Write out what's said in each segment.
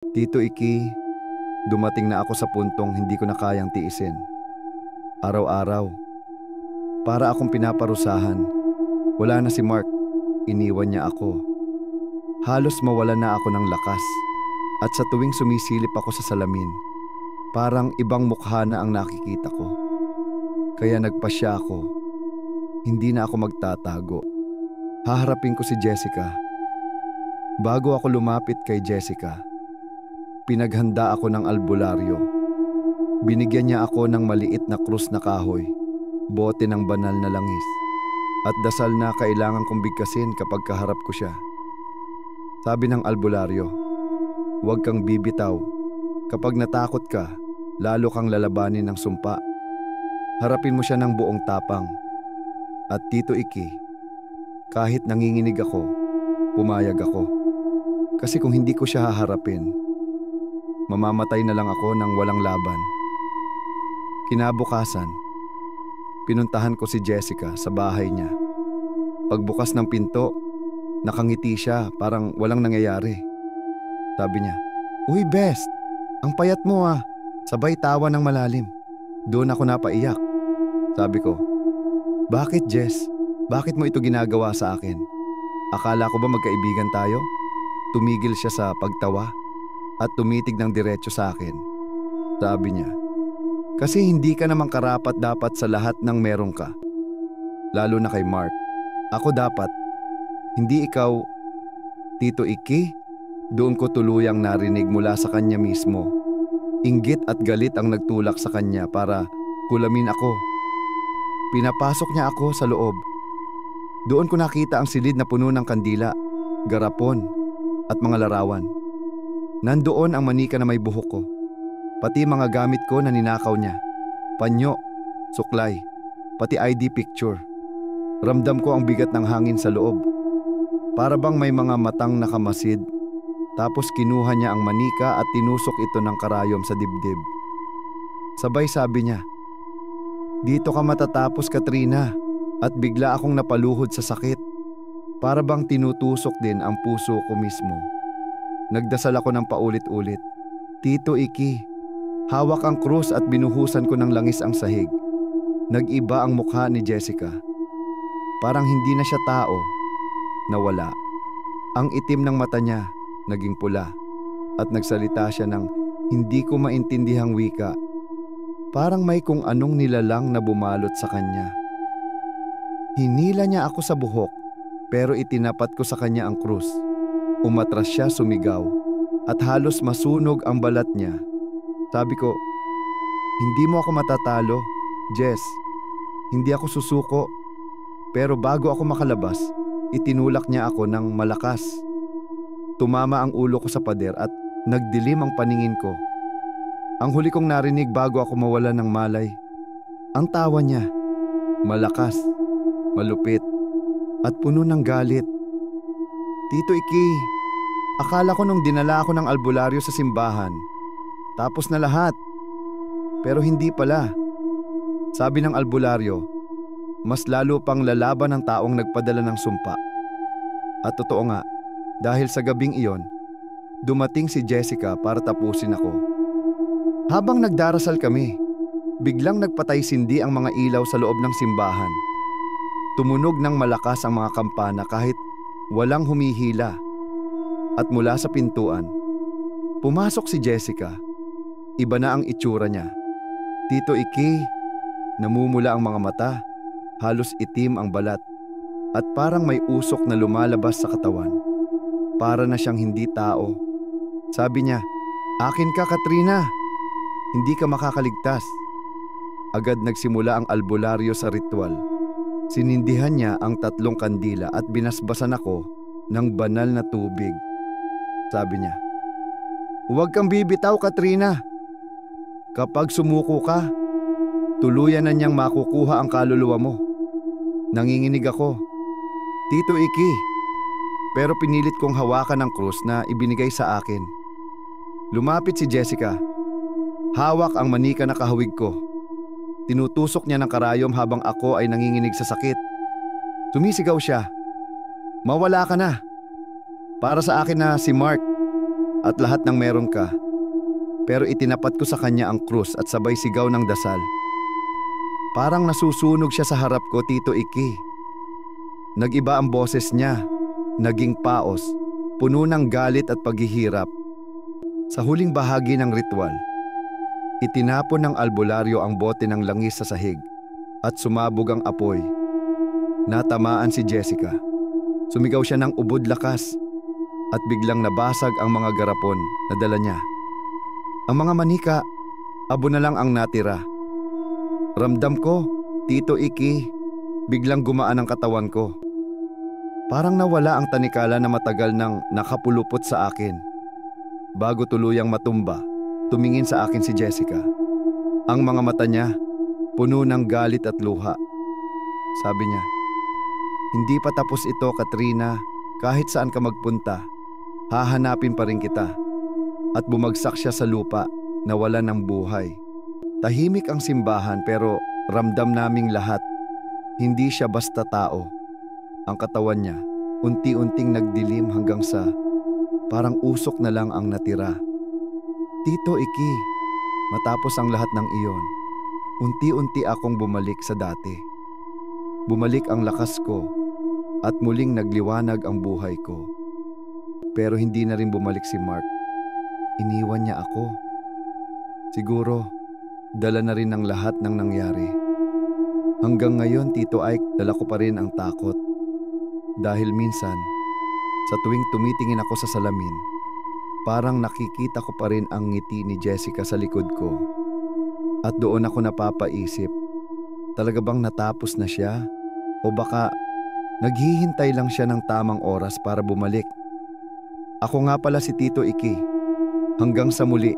Tito Iki, dumating na ako sa puntong hindi ko na kayang tiisin. Araw-araw, para akong pinaparusahan. Wala na si Mark, iniwan niya ako. Halos mawala na ako ng lakas. At sa tuwing sumisilip ako sa salamin, parang ibang mukha na ang nakikita ko. Kaya nagpasya ako. Hindi na ako magtatago. Haharapin ko si Jessica. Bago ako lumapit kay Jessica, pinaghanda ako ng albularyo. Binigyan niya ako ng maliit na krus na kahoy, bote ng banal na langis, at dasal na kailangan kong bigkasin kapag kaharap ko siya. Sabi ng albularyo, huwag kang bibitaw. Kapag natakot ka, lalo kang lalabanin ng sumpa. Harapin mo siya ng buong tapang. At Tito Iki, kahit nanginginig ako, pumayag ako. Kasi kung hindi ko siya haharapin, mamamatay na lang ako ng walang laban. Kinabukasan, pinuntahan ko si Jessica sa bahay niya. Pagbukas ng pinto, nakangiti siya parang walang nangyayari. Sabi niya, "Uy Best, ang payat mo ah." Sabay tawa ng malalim. Doon ako napaiyak. Sabi ko, "Bakit Jess? Bakit mo ito ginagawa sa akin? Akala ko ba magkaibigan tayo?" Tumigil siya sa pagtawa at tumitig ng diretso sa akin. Sabi niya, "Kasi hindi ka namang karapat dapat sa lahat ng meron ka. Lalo na kay Mark. Ako dapat. Hindi ikaw." Tito Iki, doon ko tuluyang narinig mula sa kanya mismo. Inggit at galit ang nagtulak sa kanya para kulamin ako. Pinapasok niya ako sa loob. Doon ko nakita ang silid na puno ng kandila, garapon, at mga larawan. Nandoon ang manika na may buhok ko. Pati mga gamit ko na ninakaw niya. Panyo, suklay, pati ID picture. Ramdam ko ang bigat ng hangin sa loob. Para bang may mga matang nakamasid. Tapos kinuha niya ang manika at tinusok ito ng karayom sa dibdib. Sabay sabi niya, "Dito ka matatapos, Katrina." At bigla akong napaluhod sa sakit. Para bang tinutusok din ang puso ko mismo. Nagdasal ako ng paulit-ulit, "Tito Iki." Hawak ang krus at binuhusan ko ng langis ang sahig. Nag-iba ang mukha ni Jessica. Parang hindi na siya tao. Nawala. Ang itim ng mata niya naging pula at nagsalita siya ng hindi ko maintindihang wika. Parang may kung anong nilalang na bumalot sa kanya. Hinila niya ako sa buhok pero itinapat ko sa kanya ang krus. Umatras siya, sumigaw at halos masunog ang balat niya. Sabi ko, "Hindi mo ako matatalo, Jess. Hindi ako susuko." Pero bago ako makalabas, itinulak niya ako ng malakas. Tumama ang ulo ko sa pader at nagdilim ang paningin ko. Ang huli kong narinig bago ako mawala ng malay, ang tawa niya. Malakas, malupit, at puno ng galit. "Tito Iki, akala ko nung dinala ako ng albularyo sa simbahan, tapos na lahat. Pero hindi pala. Sabi ng albularyo, mas lalo pang lalaban ng taong nagpadala ng sumpa." At totoo nga, dahil sa gabing iyon, dumating si Jessica para tapusin ako. Habang nagdarasal kami, biglang nagpatay-sindi ang mga ilaw sa loob ng simbahan. Tumunog ng malakas ang mga kampana kahit walang humihila. At mula sa pintuan, pumasok si Jessica. Iba na ang itsura niya. "Tito Iki," namumula ang mga mata, halos itim ang balat, at parang may usok na lumalabas sa katawan. Para na siyang hindi tao. Sabi niya, "Akin ka, Katrina. Hindi ka makakaligtas." Agad nagsimula ang albularyo sa ritual. Sinindihan niya ang 3 kandila at binasbasan ako ng banal na tubig. Sabi niya, "Huwag kang bibitaw, Katrina. Kapag sumuko ka, tuluyan na niyang makukuha ang kaluluwa mo." Nanginginig ako, "Tito Iki." Pero pinilit kong hawakan ang krus na ibinigay sa akin. Lumapit si Jessica. Hawak ang manika na kahawig ko. Tinutusok niya ng karayom habang ako ay nanginginig sa sakit. Sumisigaw siya, "Mawala ka na. Para sa akin na si Mark." at lahat ng meron ka. Pero itinapat ko sa kanya ang krus at sabay sigaw ng dasal. Parang nasusunog siya sa harap ko, Tito Iki. Nag-iba ang boses niya, naging paos, puno ng galit at paghihirap. Sa huling bahagi ng ritual, itinapon ng albularyo ang bote ng langis sa sahig at sumabog ang apoy. Natamaan si Jessica. Sumigaw siya ng ubod lakas at biglang nabasag ang mga garapon na dala niya. Ang mga manika, abo na lang ang natira. Ramdam ko, Tito Iki, biglang gumaan ang katawan ko. Parang nawala ang tanikala na matagal nang nakapulupot sa akin. Bago tuluyang matumba, tumingin sa akin si Jessica. Ang mga mata niya, puno ng galit at luha. Sabi niya, "Hindi pa tapos ito, Katrina. Kahit saan ka magpunta, hahanapin pa rin kita." At bumagsak siya sa lupa, nawala ng buhay. Tahimik ang simbahan pero ramdam naming lahat. Hindi siya basta tao. Ang katawan niya, unti-unting nagdilim hanggang sa parang usok na lang ang natira. Tito Iki, matapos ang lahat ng iyon, unti-unti akong bumalik sa dati. Bumalik ang lakas ko at muling nagliwanag ang buhay ko. Pero hindi na rin bumalik si Mark. Iniwan niya ako. Siguro, dala na rin ng lahat ng nangyari. Hanggang ngayon, Tito Ike, dala ko pa rin ang takot. Dahil minsan, sa tuwing tumitingin ako sa salamin, parang nakikita ko pa rin ang ngiti ni Jessica sa likod ko. At doon ako napapaisip, talaga bang natapos na siya? O baka naghihintay lang siya ng tamang oras para bumalik? Ako nga pala si Tito Iki. Hanggang sa muli,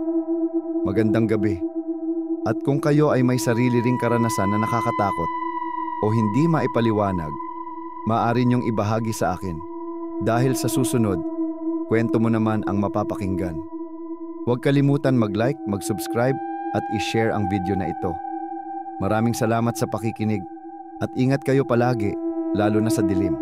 magandang gabi. At kung kayo ay may sarili ring karanasan na nakakatakot o hindi maipaliwanag, maaari niyong ibahagi sa akin. Dahil sa susunod, kwento mo naman ang mapapakinggan. Huwag kalimutan mag-like, mag-subscribe at i-share ang video na ito. Maraming salamat sa pakikinig at ingat kayo palagi, lalo na sa dilim.